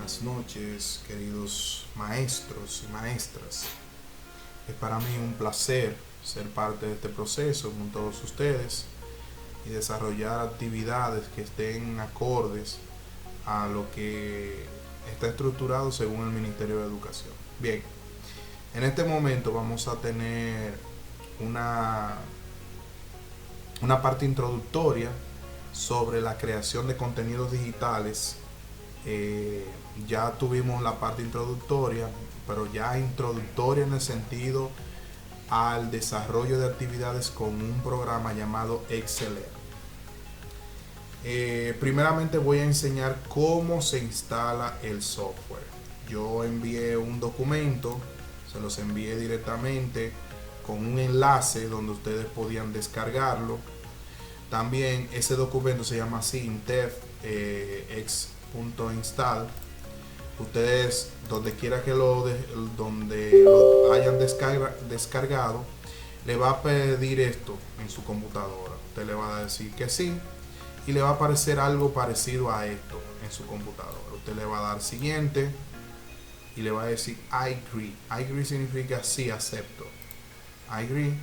buenas noches, queridos maestros y maestras. Es para mí un placer ser parte de este proceso con todos ustedes y desarrollar actividades que estén acordes a lo que está estructurado según el Ministerio de Educación. Bien, en este momento vamos a tener una parte introductoria sobre la creación de contenidos digitales. Ya tuvimos la parte introductoria, pero ya introductoria en el sentido al desarrollo de actividades con un programa llamado Exceler. Primeramente voy a enseñar cómo se instala el software. Yo envié un documento, se los envié directamente con un enlace donde ustedes podían descargarlo. También ese documento se llama así, intef.install. Ustedes, donde quiera que donde lo hayan descargado, le va a pedir esto en su computadora. Usted le va a decir que sí y le va a aparecer algo parecido a esto en su computadora. Usted le va a dar siguiente y le va a decir I agree. I agree significa sí, acepto. I agree.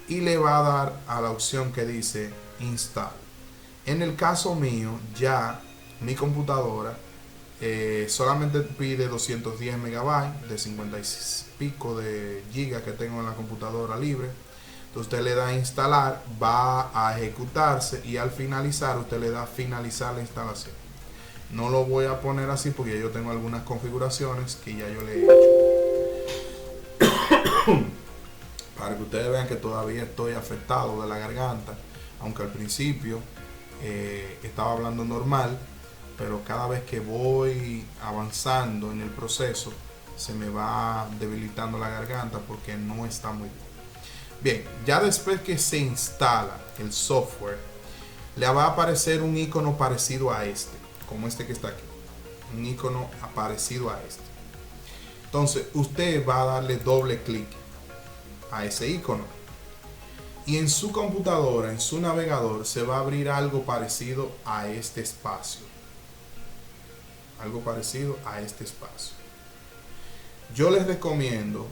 Y le va a dar a la opción que dice install. En el caso mío, ya mi computadora solamente pide 210 megabytes de 50 y pico de gigas que tengo en la computadora libre. Entonces usted le da a instalar, va a ejecutarse y al finalizar usted le da a finalizar la instalación. No lo voy a poner así porque yo tengo algunas configuraciones que ya yo le he hecho. Para que ustedes vean que todavía estoy afectado de la garganta, aunque al principio estaba hablando normal, pero cada vez que voy avanzando en el proceso se me va debilitando la garganta porque no está muy bien. Bien, ya después que se instala el software, le va a aparecer un icono parecido a este, como este que está aquí, un icono parecido a este. Entonces usted va a darle doble clic a ese icono y en su computadora, en su navegador, se va a abrir algo parecido a este espacio. Algo parecido a este espacio. Yo les recomiendo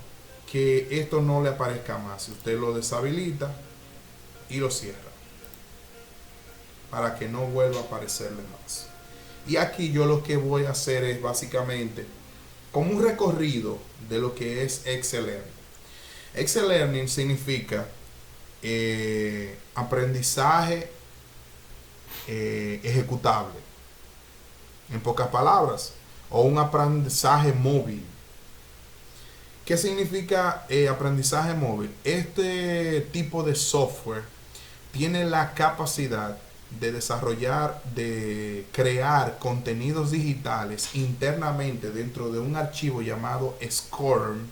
que esto no le aparezca más. Usted lo deshabilita y lo cierra para que no vuelva a aparecerle más. Y aquí yo lo que voy a hacer es básicamente como un recorrido de lo que es Excel Learning. Excel Learning significa aprendizaje ejecutable, en pocas palabras, o un aprendizaje móvil. ¿Qué significa aprendizaje móvil? Este tipo de software tiene la capacidad de desarrollar, de crear contenidos digitales internamente dentro de un archivo llamado SCORM,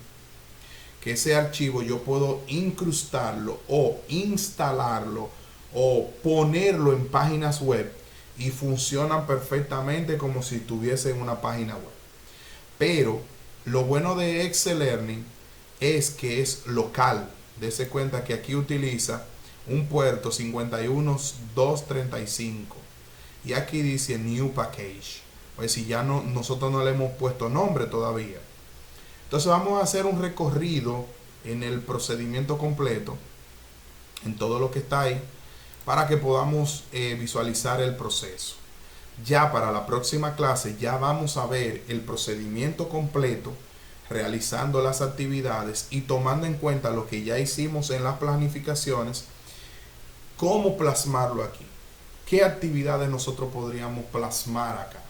que ese archivo yo puedo incrustarlo o instalarlo o ponerlo en páginas web y funcionan perfectamente como si estuviese en una página web. Pero lo bueno de Excel Learning es que es local. Dese cuenta que aquí utiliza un puerto 51235 y aquí dice New Package. Pues si ya no, nosotros no le hemos puesto nombre todavía. Entonces vamos a hacer un recorrido en el procedimiento completo, en todo lo que está ahí, para que podamos visualizar el proceso. Ya para la próxima clase ya vamos a ver el procedimiento completo, realizando las actividades y tomando en cuenta lo que ya hicimos en las planificaciones, cómo plasmarlo aquí. ¿Qué actividades nosotros podríamos plasmar acá?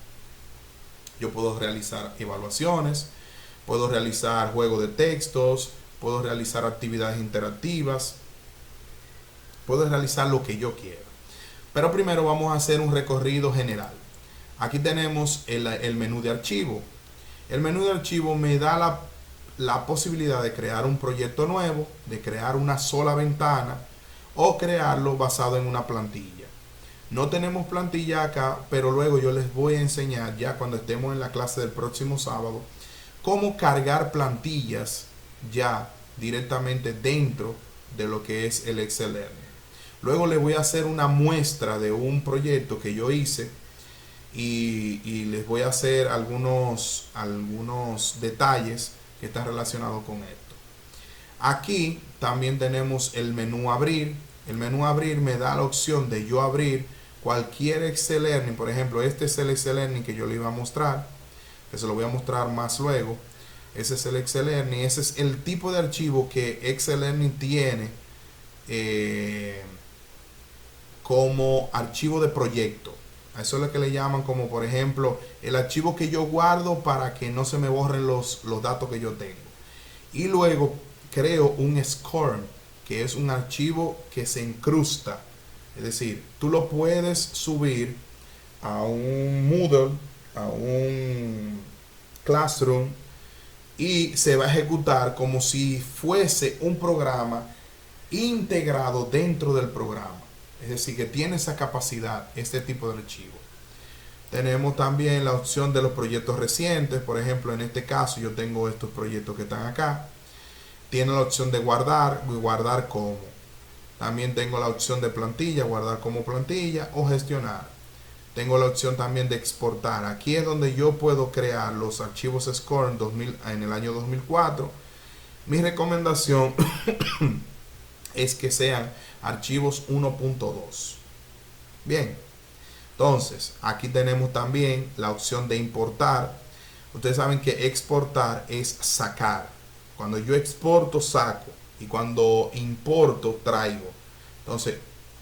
Yo puedo realizar evaluaciones, puedo realizar juegos de textos, puedo realizar actividades interactivas, puedo realizar lo que yo quiera. Pero primero vamos a hacer un recorrido general. Aquí tenemos el menú de archivo. El menú de archivo me da la posibilidad de crear un proyecto nuevo, de crear una sola ventana o crearlo basado en una plantilla. No tenemos plantilla acá, pero luego yo les voy a enseñar ya cuando estemos en la clase del próximo sábado cómo cargar plantillas ya directamente dentro de lo que es el Excel Learning. Luego les voy a hacer una muestra de un proyecto que yo hice y les voy a hacer algunos detalles que están relacionados con esto. Aquí también tenemos el menú abrir. El menú abrir me da la opción de yo abrir cualquier Excel Learning. Por ejemplo, este es el Excel Learning que yo le iba a mostrar, que se lo voy a mostrar más luego. Ese es el Excel Learning. Ese es el tipo de archivo que Excel Learning tiene como archivo de proyecto. A eso es lo que le llaman, como por ejemplo el archivo que yo guardo para que no se me borren los datos que yo tengo. Y luego creo un SCORM, que es un archivo que se incrusta. Es decir, tú lo puedes subir a un Moodle, a un Classroom, y se va a ejecutar como si fuese un programa integrado dentro del programa. Es decir, que tiene esa capacidad, este tipo de archivo. Tenemos también la opción de los proyectos recientes. Por ejemplo, en este caso yo tengo estos proyectos que están acá. Tiene la opción de guardar y guardar como. También tengo la opción de plantilla, guardar como plantilla o gestionar. Tengo la opción también de exportar. Aquí es donde yo puedo crear los archivos SCORM en el año 2004. Mi recomendación es que sean archivos 1.2. Bien, entonces aquí tenemos también la opción de importar. Ustedes saben que exportar es sacar. Cuando yo exporto, saco. Y cuando importo, traigo. Entonces,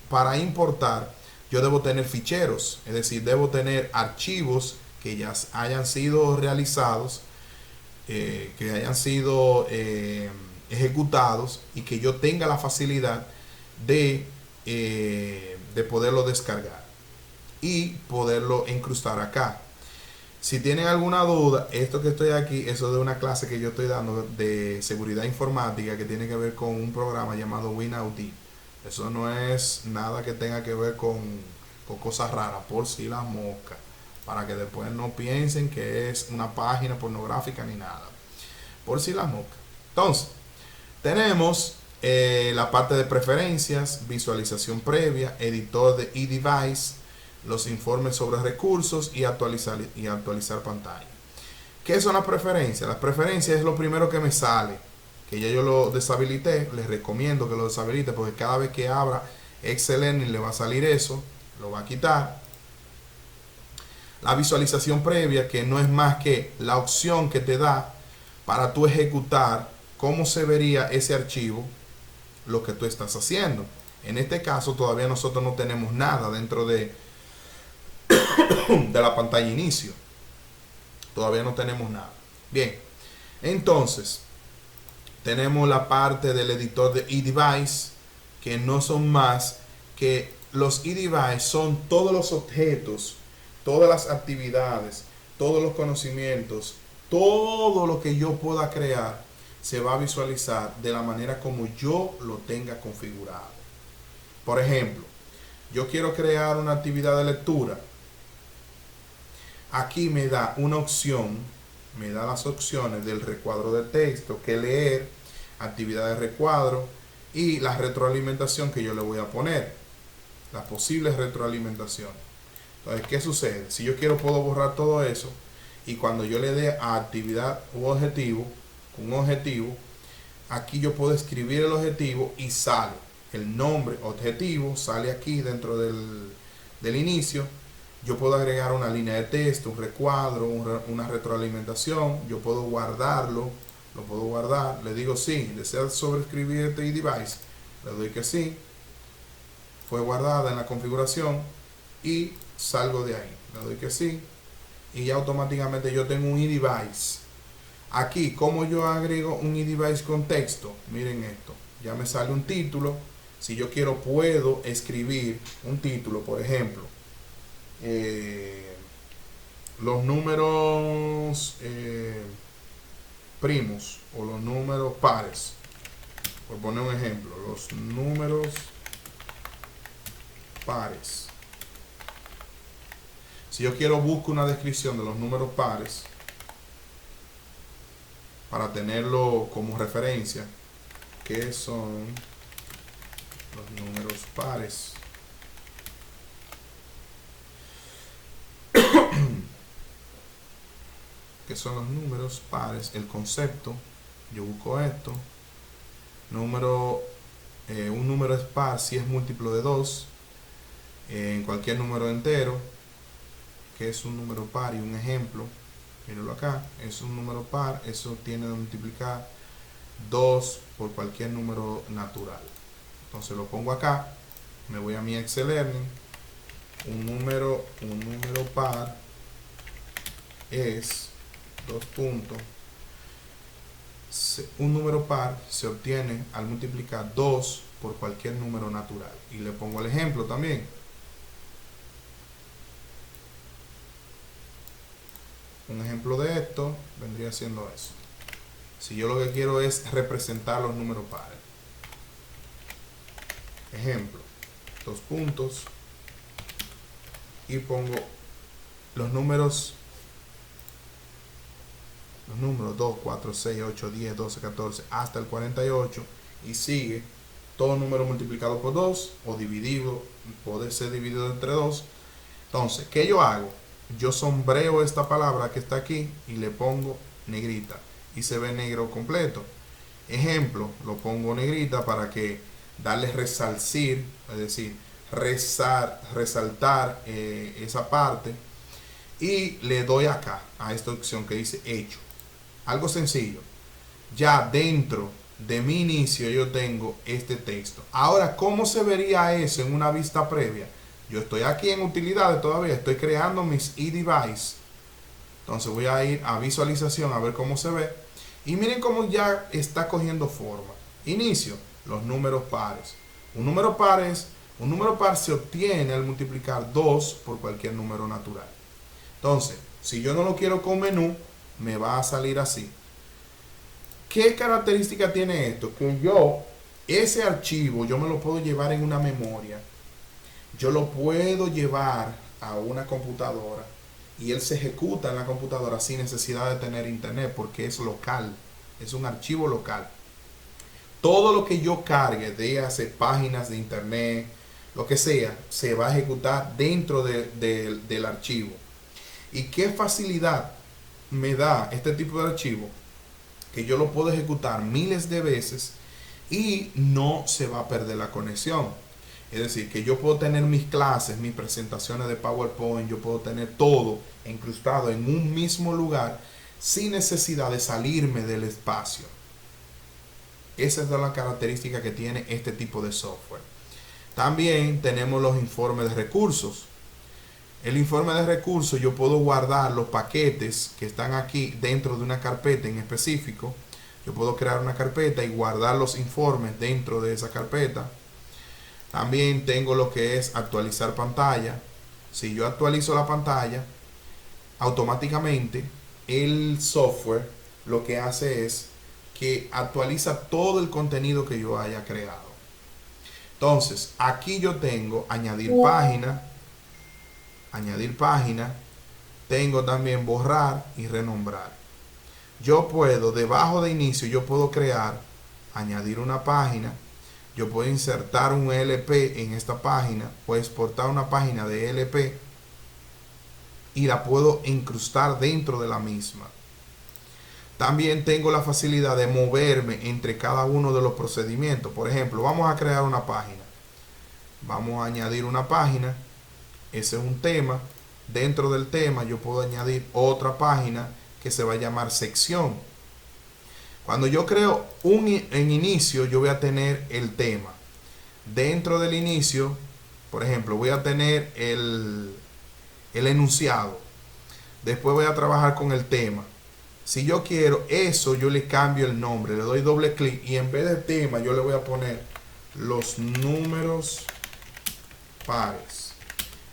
para importar, yo debo tener ficheros. Es decir, debo tener archivos que ya hayan sido realizados, que hayan sido ejecutados y que yo tenga la facilidad de poderlo descargar y poderlo incrustar acá. Si tienen alguna duda, esto que estoy aquí, eso de una clase que yo estoy dando de seguridad informática que tiene que ver con un programa llamado WinAudit. Eso no es nada que tenga que ver con cosas raras, por si las moscas, para que después no piensen que es una página pornográfica ni nada, por si las moscas. Entonces, tenemos la parte de preferencias, visualización previa, editor de eDevice, los informes sobre recursos y actualizar pantalla. ¿Qué son las preferencias? Las preferencias es lo primero que me sale, que ya yo lo deshabilité. Les recomiendo que lo deshabilite porque cada vez que abra Excel Learning le va a salir eso, lo va a quitar. La visualización previa, que no es más que la opción que te da para tú ejecutar cómo se vería ese archivo, lo que tú estás haciendo. En este caso todavía nosotros no tenemos nada dentro de la pantalla inicio. Todavía no tenemos nada. Bien, entonces tenemos la parte del editor de eDevice, que no son más que los eDevice son todos los objetos, todas las actividades, todos los conocimientos, todo lo que yo pueda crear se va a visualizar de la manera como yo lo tenga configurado. Por ejemplo, yo quiero crear una actividad de lectura. Aquí me da una opción, me da las opciones del recuadro de texto, que leer, actividad de recuadro y la retroalimentación que yo le voy a poner, las posibles retroalimentaciones. Entonces, ¿qué sucede? Si yo quiero, puedo borrar todo eso y cuando yo le dé a actividad u objetivo, un objetivo, aquí yo puedo escribir el objetivo y sale el nombre objetivo, sale aquí dentro del inicio. Yo puedo agregar una línea de texto, un recuadro, una retroalimentación. Yo puedo guardarlo, lo puedo guardar. Le digo sí, ¿deseas sobreescribir este device? Le doy que sí. Fue guardada en la configuración y salgo de ahí. Le doy que sí. Y ya automáticamente yo tengo un eDevice. Aquí, ¿cómo yo agrego un eDevice con texto? Miren esto. Ya me sale un título. Si yo quiero, puedo escribir un título, por ejemplo. Los números primos o los números pares, por poner un ejemplo, los números pares. Si yo quiero, busco una descripción de los números pares para tenerlo como referencia. ¿Qué son los números pares? que son los números pares, el concepto, yo busco esto, un número es par si es múltiplo de 2, en cualquier número entero, que es un número par, y un ejemplo, míralo acá, es un número par, eso tiene que multiplicar 2 por cualquier número natural. Entonces lo pongo acá, me voy a mi Excel Learning, un número par es un número par se obtiene al multiplicar 2 por cualquier número natural. Y le pongo el ejemplo también. Un ejemplo de esto vendría siendo eso. Si yo lo que quiero es representar los números pares. Ejemplo, y pongo los números 2, 4, 6, 8, 10, 12, 14 hasta el 48 y sigue todo número multiplicado por 2 o dividido, puede ser dividido entre 2. Entonces, ¿qué yo hago? Yo sombreo esta palabra que está aquí y le pongo negrita y se ve negro completo. Ejemplo, lo pongo negrita para que darle resalcir, es decir, resaltar esa parte, y le doy acá a esta opción que dice hecho. Algo sencillo. Ya dentro de mi inicio yo tengo este texto. Ahora, ¿cómo se vería eso en una vista previa? Yo estoy aquí en utilidades todavía, estoy creando mis eDevice. Entonces voy a ir a visualización a ver cómo se ve. Y miren cómo ya está cogiendo forma. Inicio, los números pares. Un número par se obtiene al multiplicar 2 por cualquier número natural. Entonces, si yo no lo quiero con menú, me va a salir así. ¿Qué característica tiene esto? Que ese archivo, yo me lo puedo llevar en una memoria. Yo lo puedo llevar a una computadora y él se ejecuta en la computadora sin necesidad de tener internet porque es local, es un archivo local. Todo lo que yo cargue de hacer páginas de internet, lo que sea, se va a ejecutar dentro del archivo. ¿Y qué facilidad me da este tipo de archivo? Que yo lo puedo ejecutar miles de veces y no se va a perder la conexión. Es decir, que yo puedo tener mis clases, mis presentaciones de PowerPoint, yo puedo tener todo incrustado en un mismo lugar sin necesidad de salirme del espacio. Esa es la característica que tiene este tipo de software. También tenemos los informes de recursos. El informe de recursos, yo puedo guardar los paquetes que están aquí dentro de una carpeta en específico. Yo puedo crear una carpeta y guardar los informes dentro de esa carpeta. También tengo lo que es actualizar pantalla. Si yo actualizo la pantalla, automáticamente el software lo que hace es que actualiza todo el contenido que yo haya creado. Entonces, aquí yo tengo añadir página, tengo también borrar y renombrar. Yo puedo, debajo de inicio, yo puedo crear, añadir una página, yo puedo insertar un ELP en esta página, puedo exportar una página de ELP y la puedo incrustar dentro de la misma. También tengo la facilidad de moverme entre cada uno de los procedimientos. Por ejemplo, vamos a crear una página. Vamos a añadir una página. Ese es un tema. Dentro del tema yo puedo añadir otra página que se va a llamar sección. Cuando yo creo en inicio, yo voy a tener el tema. Dentro del inicio, por ejemplo, voy a tener el enunciado. Después voy a trabajar con el tema. Si yo quiero eso, yo le cambio el nombre, le doy doble clic y en vez de tema yo le voy a poner los números pares.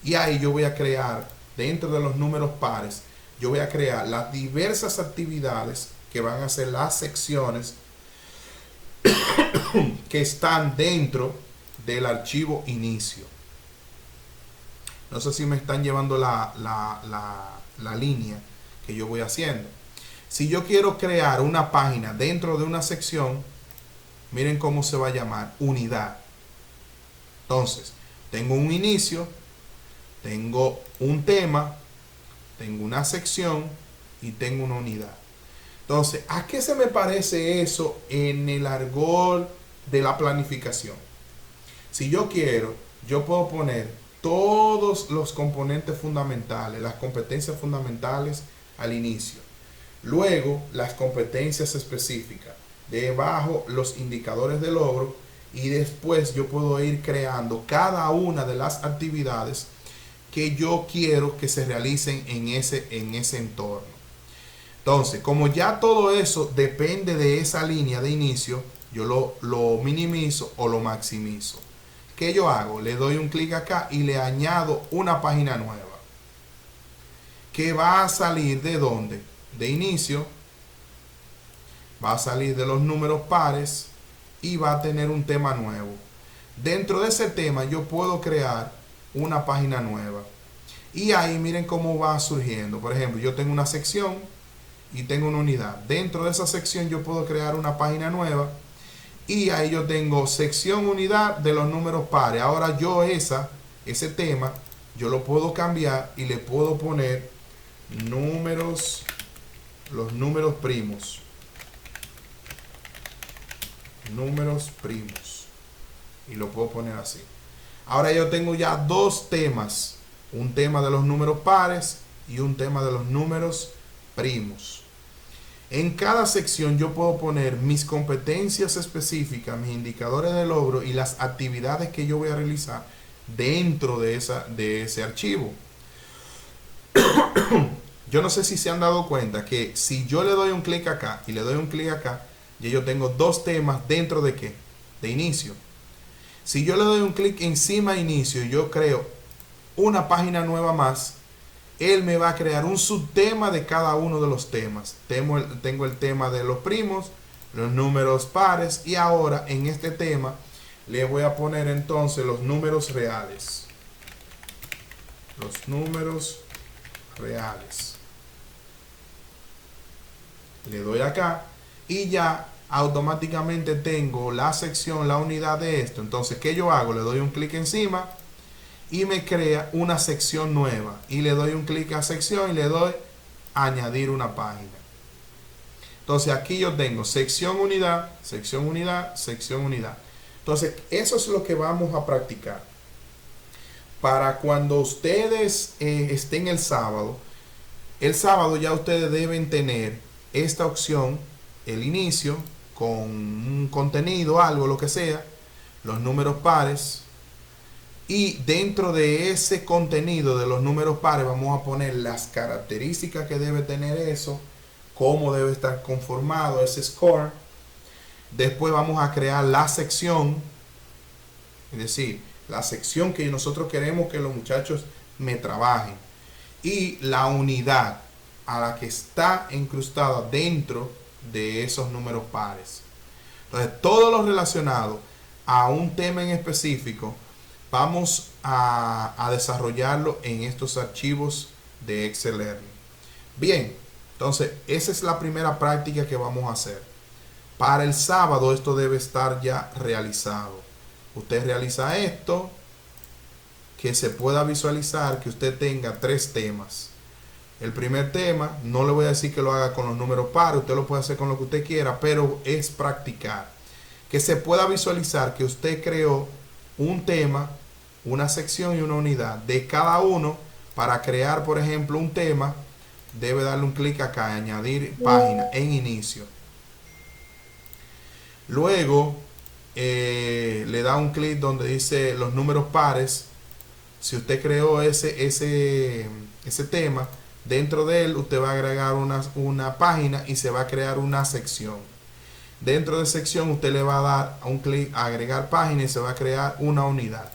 Y ahí yo voy a crear, dentro de los números pares, yo voy a crear las diversas actividades que van a ser las secciones que están dentro del archivo inicio. No sé si me están llevando la línea que yo voy haciendo. Si yo quiero crear una página dentro de una sección, miren cómo se va a llamar, unidad. Entonces, tengo un inicio, tengo un tema, tengo una sección y tengo una unidad. Entonces, ¿a qué se me parece eso en el argot de la planificación? Si yo quiero, yo puedo poner todos los componentes fundamentales, las competencias fundamentales al inicio. Luego, las competencias específicas. Debajo, los indicadores de logro. Y después yo puedo ir creando cada una de las actividades que yo quiero que se realicen en ese entorno. Entonces, como ya todo eso depende de esa línea de inicio, yo lo minimizo o lo maximizo. ¿Qué yo hago? Le doy un clic acá y le añado una página nueva. Que va a salir ¿de dónde? De inicio. Va a salir de los números pares y va a tener un tema nuevo. Dentro de ese tema yo puedo crear una página nueva. Y ahí miren cómo va surgiendo. Por ejemplo, yo tengo una sección y tengo una unidad. Dentro de esa sección yo puedo crear una página nueva. Y ahí yo tengo sección unidad de los números pares. Ahora yo ese tema, yo lo puedo cambiar y le puedo poner números, los números primos. Números primos. Y lo puedo poner así. Ahora yo tengo ya dos temas. Un tema de los números pares y un tema de los números primos. En cada sección yo puedo poner mis competencias específicas, mis indicadores de logro y las actividades que yo voy a realizar dentro de ese archivo. Yo no sé si se han dado cuenta que si yo le doy un clic acá y le doy un clic acá, ya yo tengo dos temas dentro de ¿qué? De inicio. Si yo le doy un clic encima de inicio y yo creo una página nueva más, él me va a crear un subtema de cada uno de los temas. Tengo el tema de los primos, los números pares y ahora en este tema le voy a poner entonces los números reales. Los números reales. Le doy acá y ya automáticamente tengo la sección, la unidad de esto. Entonces, ¿qué yo hago? Le doy un clic encima y me crea una sección nueva. Y le doy un clic a sección y le doy añadir una página. Entonces, aquí yo tengo sección unidad, sección unidad, sección unidad. Entonces, eso es lo que vamos a practicar. Para cuando ustedes estén el sábado ya ustedes deben tener esta opción, el inicio, con un contenido, algo, lo que sea, los números pares. Y dentro de ese contenido de los números pares vamos a poner las características que debe tener eso, cómo debe estar conformado ese score. Después vamos a crear la sección, es decir, la sección que nosotros queremos que los muchachos me trabajen. Y la unidad a la que está incrustada dentro de esos números pares. Entonces, todo lo relacionado a un tema en específico, vamos a desarrollarlo en estos archivos de Excel Learning. Bien, entonces, esa es la primera práctica que vamos a hacer. Para el sábado esto debe estar ya realizado. Usted realiza esto, que se pueda visualizar que usted tenga 3 temas. El primer tema, no le voy a decir que lo haga con los números pares, usted lo puede hacer con lo que usted quiera, pero es practicar. Que se pueda visualizar que usted creó un tema, una sección y una unidad de cada uno. Para crear, por ejemplo, un tema, debe darle un clic acá, añadir página en inicio. Luego, le da un clic donde dice los números pares. Si usted creó ese tema, dentro de él usted va a agregar una página y se va a crear una sección. Dentro de sección usted le va a dar un clic a agregar página y se va a crear una unidad.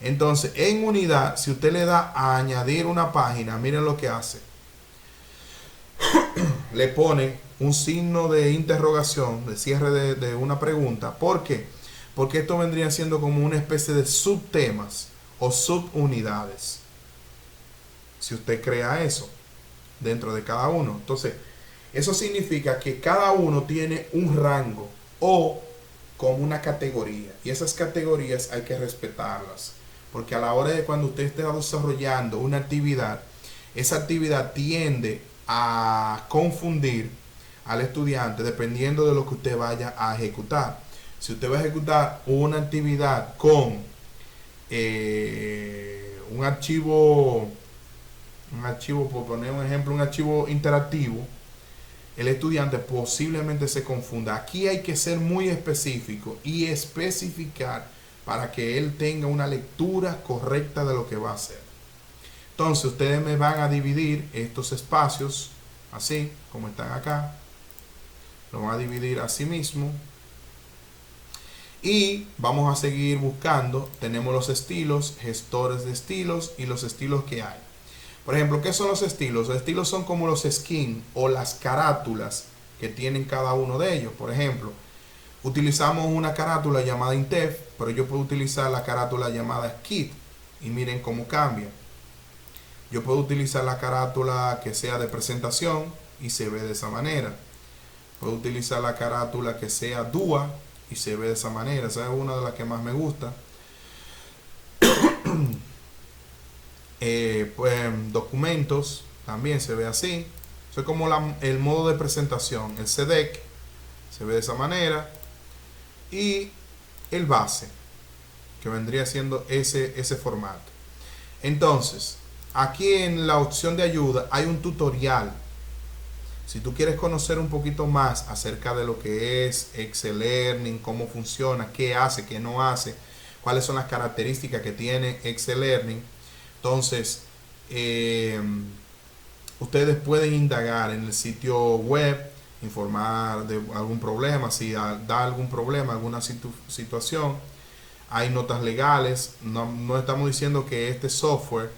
Entonces, en unidad, si usted le da a añadir una página, miren lo que hace. Le pone un signo de interrogación, de cierre de una pregunta. ¿Por qué? Porque esto vendría siendo como una especie de subtemas o subunidades. Si usted crea eso dentro de cada uno. Entonces, eso significa que cada uno tiene un rango o como una categoría. Y esas categorías hay que respetarlas. Porque a la hora de cuando usted esté desarrollando una actividad, esa actividad tiende a confundir al estudiante dependiendo de lo que usted vaya a ejecutar. Si usted va a ejecutar una actividad con un archivo, por poner un ejemplo, un archivo interactivo, el estudiante posiblemente se confunda. Aquí hay que ser muy específico y especificar para que él tenga una lectura correcta de lo que va a hacer. Entonces ustedes me van a dividir estos espacios así como están acá, lo van a dividir así mismo y vamos a seguir buscando. Tenemos los estilos, gestores de estilos y los estilos que hay. Por ejemplo, ¿qué son los estilos? Los estilos son como los skins o las carátulas que tienen cada uno de ellos. Por ejemplo, utilizamos una carátula llamada Intef, pero yo puedo utilizar la carátula llamada Skit y miren cómo cambia. Yo puedo utilizar la carátula que sea de presentación y se ve de esa manera. Puedo utilizar la carátula que sea DUA y se ve de esa manera. Esa es una de las que más me gusta. Pues documentos también se ve así. Eso es como el modo de presentación. El CDEC se ve de esa manera. Y el base, que vendría siendo ese formato. Entonces, aquí en la opción de ayuda hay un tutorial. Si tú quieres conocer un poquito más acerca de lo que es Excel Learning, cómo funciona, qué hace, qué no hace, cuáles son las características que tiene Excel Learning, entonces ustedes pueden indagar en el sitio web, informar de algún problema, si da algún problema, alguna situación. Hay notas legales. No estamos diciendo que este software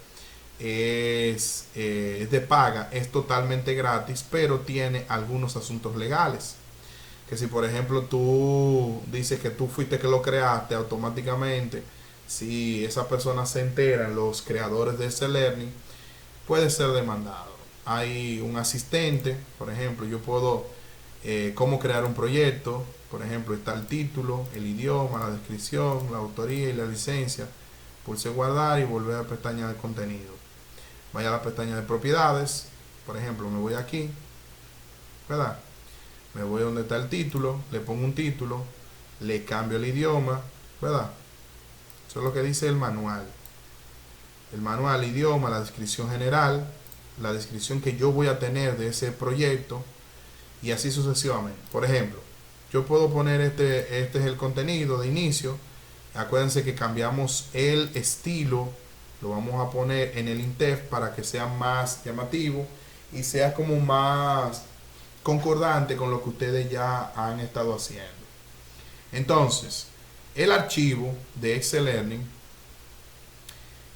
es de paga, es totalmente gratis, pero tiene algunos asuntos legales. Que si por ejemplo tú dices que tú fuiste que lo creaste, automáticamente, si esa persona se entera, los creadores de ese learning, puede ser demandado. Hay un asistente, por ejemplo, yo puedo cómo crear un proyecto. Por ejemplo, está el título, el idioma, la descripción, la autoría y la licencia. Pulse guardar y volver a la pestaña de contenido. Vaya a la pestaña de propiedades. Por ejemplo, me voy aquí, ¿verdad? Me voy donde está el título, le pongo un título, le cambio el idioma, ¿verdad? Eso es lo que dice el manual. El manual, idioma, la descripción general, la descripción que yo voy a tener de ese proyecto y así sucesivamente. Por ejemplo, yo puedo poner este es el contenido de inicio. Acuérdense que cambiamos el estilo, lo vamos a poner en el Intef para que sea más llamativo y sea como más concordante con lo que ustedes ya han estado haciendo. Entonces, el archivo de Excel Learning,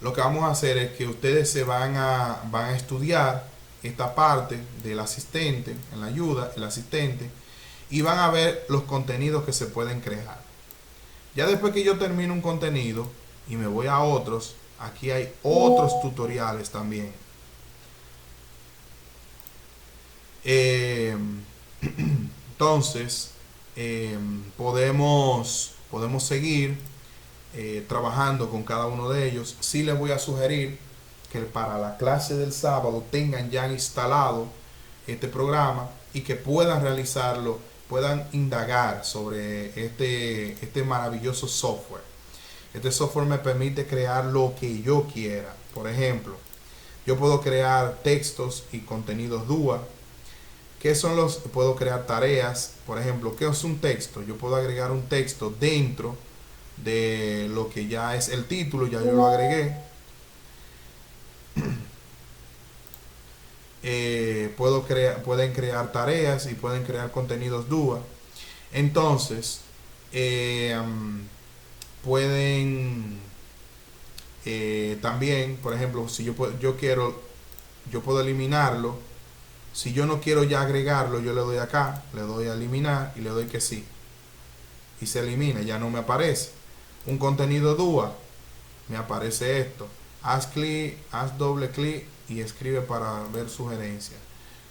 lo que vamos a hacer es que ustedes se van a estudiar esta parte del asistente, en la ayuda, el asistente, y van a ver los contenidos que se pueden crear. Ya después que yo termino un contenido y me voy a otros, aquí hay otros tutoriales también. Entonces, podemos seguir trabajando con cada uno de ellos. Sí les voy a sugerir que para la clase del sábado tengan ya instalado este programa y que puedan realizarlo, puedan indagar sobre este maravilloso software. Este software me permite crear lo que yo quiera. Por ejemplo, yo puedo crear textos y contenidos DUA. ¿Qué son puedo crear tareas? Por ejemplo, ¿qué es un texto? Yo puedo agregar un texto dentro de lo que ya es el título, ya yo lo agregué. Pueden crear tareas y pueden crear contenidos DUA. Entonces, pueden también, por ejemplo, si yo puedo eliminarlo. Si yo no quiero ya agregarlo, yo le doy acá, le doy a eliminar y le doy que sí. Y se elimina, ya no me aparece. Un contenido DUA, me aparece esto. Haz doble clic y escribe para ver sugerencias.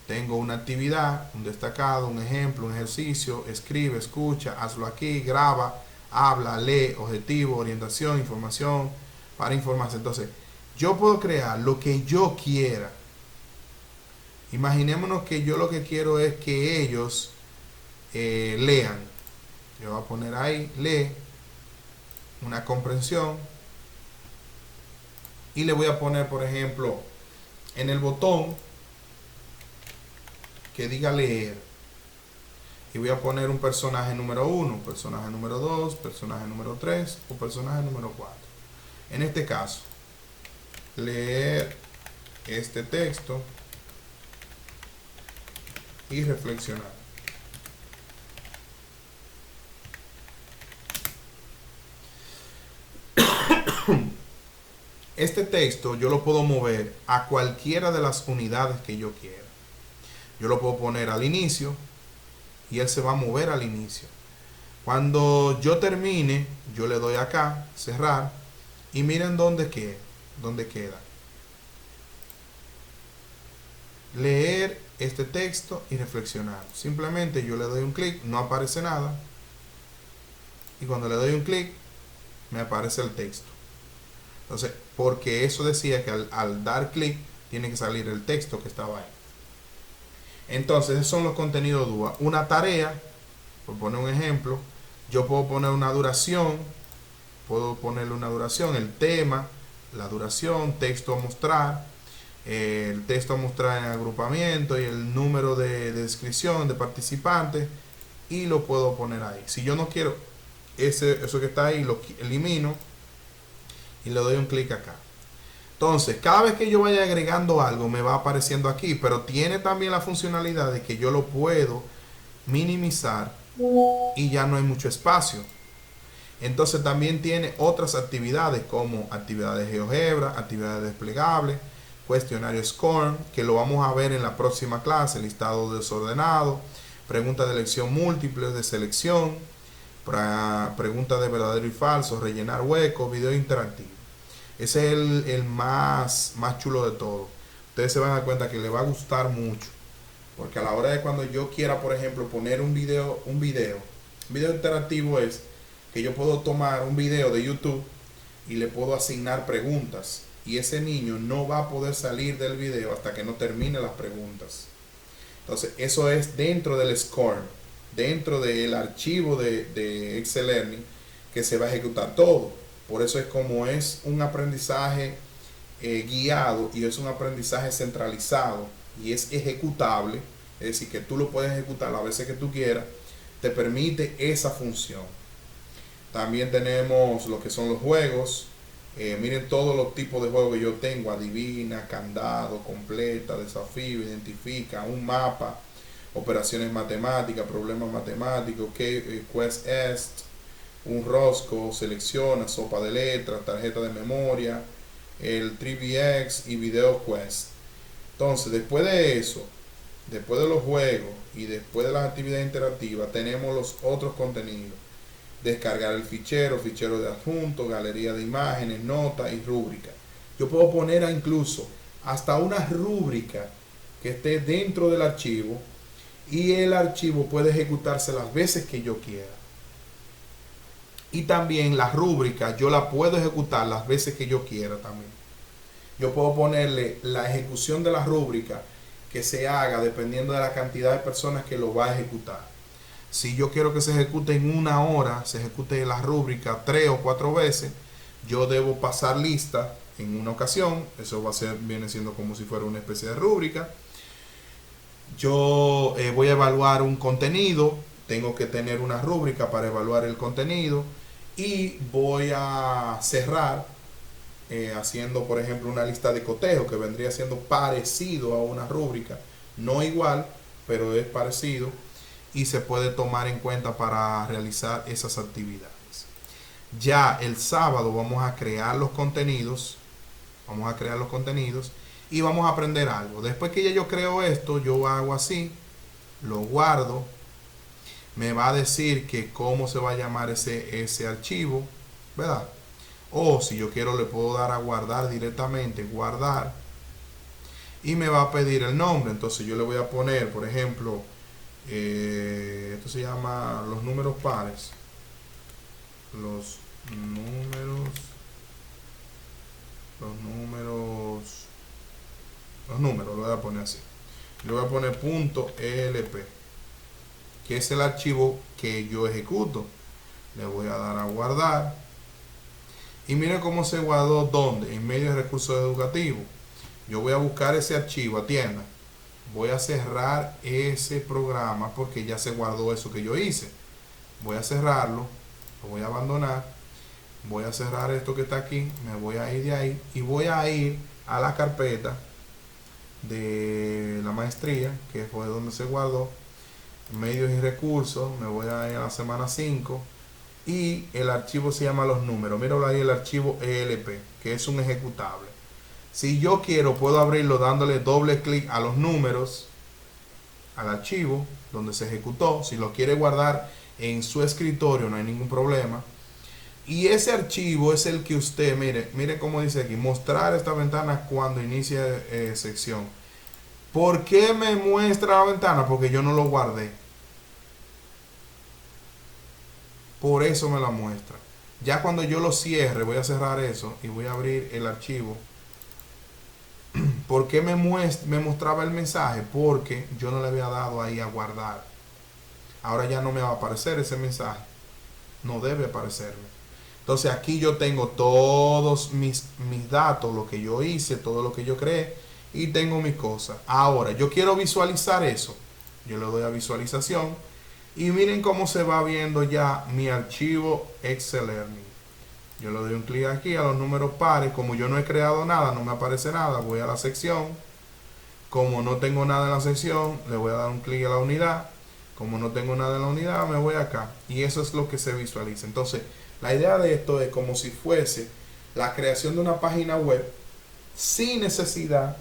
Tengo una actividad, un destacado, un ejemplo, un ejercicio, escribe, escucha, hazlo aquí, graba, habla, lee, objetivo, orientación, información, para informarse. Entonces, yo puedo crear lo que yo quiera. Imaginémonos que yo lo que quiero es que ellos lean. Yo voy a poner ahí, lee, una comprensión. Y le voy a poner, por ejemplo, en el botón que diga leer. Y voy a poner un personaje número 1, personaje número 2, personaje número 3 o personaje número 4. En este caso, leer este texto y reflexionar. Este texto yo lo puedo mover a cualquiera de las unidades que yo quiera. Yo lo puedo poner al inicio y él se va a mover al inicio. Cuando yo termine, yo le doy acá, cerrar, y miren dónde queda. Leer este texto y reflexionar. Simplemente yo le doy un clic, no aparece nada, y cuando le doy un clic, me aparece el texto. Entonces, porque eso decía que al dar clic, tiene que salir el texto que estaba ahí. Entonces, esos son los contenidos DUA. Una tarea, por poner un ejemplo, yo puedo poner una duración, puedo ponerle una duración, el tema, la duración, texto a mostrar, el texto a mostrar en agrupamiento y el número de descripción de participantes, y lo puedo poner ahí. Si yo no quiero eso que está ahí, lo elimino y le doy un clic acá. Entonces, cada vez que yo vaya agregando algo, me va apareciendo aquí, pero tiene también la funcionalidad de que yo lo puedo minimizar y ya no hay mucho espacio. Entonces también tiene otras actividades como actividades de GeoGebra, actividades desplegables, cuestionario SCORM, que lo vamos a ver en la próxima clase, listado desordenado, preguntas de elección múltiples de selección, preguntas de verdadero y falso, rellenar huecos, video interactivo. Ese es el más chulo de todo. Ustedes se van a dar cuenta que le va a gustar mucho. Porque a la hora de cuando yo quiera, por ejemplo, poner un video interactivo es que yo puedo tomar un video de YouTube y le puedo asignar preguntas. Y ese niño no va a poder salir del video hasta que no termine las preguntas. Entonces, eso es dentro del SCORM, dentro del archivo de Excel Learning, que se va a ejecutar todo. Por eso es como es un aprendizaje guiado y es un aprendizaje centralizado y es ejecutable, es decir, que tú lo puedes ejecutar las veces que tú quieras, te permite esa función. También tenemos lo que son los juegos. Miren todos los tipos de juegos que yo tengo: adivina, candado, completa, desafío, identifica, un mapa, operaciones matemáticas, problemas matemáticos, quest est, un rosco, selecciona, sopa de letras, tarjeta de memoria, el 3BX y video quest. Entonces, después de eso, después de los juegos y después de las actividades interactivas, tenemos los otros contenidos: descargar el fichero de adjunto, galería de imágenes, notas y rúbrica. Yo puedo poner incluso hasta una rúbrica que esté dentro del archivo, y el archivo puede ejecutarse las veces que yo quiera. Y también la rúbrica yo la puedo ejecutar las veces que yo quiera también. Yo puedo ponerle la ejecución de la rúbrica que se haga dependiendo de la cantidad de personas que lo va a ejecutar. Si yo quiero que se ejecute en una hora, se ejecute la rúbrica 3 o 4 veces, yo debo pasar lista en una ocasión. Eso viene siendo como si fuera una especie de rúbrica. Yo voy a evaluar un contenido, tengo que tener una rúbrica para evaluar el contenido, y voy a cerrar haciendo, por ejemplo, una lista de cotejo que vendría siendo parecido a una rúbrica, no igual, pero es parecido y se puede tomar en cuenta para realizar esas actividades. Ya el sábado vamos a crear los contenidos, y vamos a aprender algo. Después que ya yo creo esto, yo hago así, lo guardo, me va a decir que cómo se va a llamar ese archivo, ¿verdad? O si yo quiero, le puedo dar a guardar directamente, guardar, y me va a pedir el nombre. Entonces yo le voy a poner, por ejemplo, esto se llama los números pares, los números, lo voy a poner así, Le voy a poner .elp, que es el archivo que yo ejecuto. Le voy a dar a guardar. Y miren cómo se guardó, ¿dónde? En medio de recursos educativos. Yo voy a buscar ese archivo, atienda. Voy a cerrar ese programa porque ya se guardó eso que yo hice. Voy a cerrarlo, lo voy a abandonar. Voy a cerrar esto que está aquí, me voy a ir de ahí y voy a ir a la carpeta de la maestría, que fue donde se guardó, medios y recursos. Me voy a ir a la semana 5 y el archivo se llama los números. Míralo ahí, el archivo ELP, que es un ejecutable. Si yo quiero, puedo abrirlo dándole doble clic a los números, al archivo donde se ejecutó. Si lo quiere guardar en su escritorio, no hay ningún problema. Y ese archivo es el que usted, mire cómo dice aquí, mostrar esta ventana cuando inicie sección. ¿Por qué me muestra la ventana? Porque yo no lo guardé. Por eso me la muestra. Ya cuando yo lo cierre, voy a cerrar eso y voy a abrir el archivo. ¿Por qué me mostraba el mensaje? Porque yo no le había dado ahí a guardar. Ahora ya no me va a aparecer ese mensaje. No debe aparecerme. Entonces aquí yo tengo todos mis datos, lo que yo hice, todo lo que yo creé y tengo mis cosas. Ahora yo quiero visualizar eso. Yo le doy a visualización y miren cómo se va viendo ya mi archivo Excel Learning. Yo le doy un clic aquí a los números pares. Como yo no he creado nada, no me aparece nada. Voy a la sección. Como no tengo nada en la sección, le voy a dar un clic a la unidad. Como no tengo nada en la unidad, me voy acá. Y eso es lo que se visualiza. Entonces, la idea de esto es como si fuese la creación de una página web sin necesidad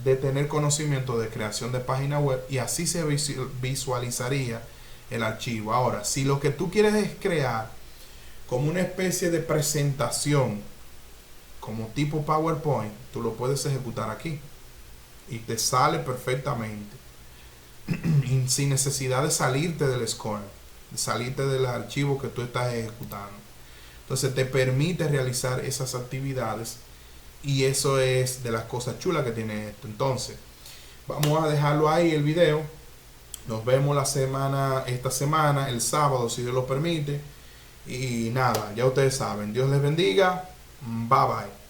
de tener conocimiento de creación de página web, y así se visualizaría el archivo. Ahora, si lo que tú quieres es crear como una especie de presentación, como tipo PowerPoint, tú lo puedes ejecutar aquí y te sale perfectamente sin necesidad de salirte del score, de salirte del archivo que tú estás ejecutando. Entonces te permite realizar esas actividades y eso es de las cosas chulas que tiene esto. Entonces vamos a dejarlo ahí el video. Nos vemos esta semana, el sábado, si Dios lo permite. Y nada, ya ustedes saben. Dios les bendiga. Bye bye.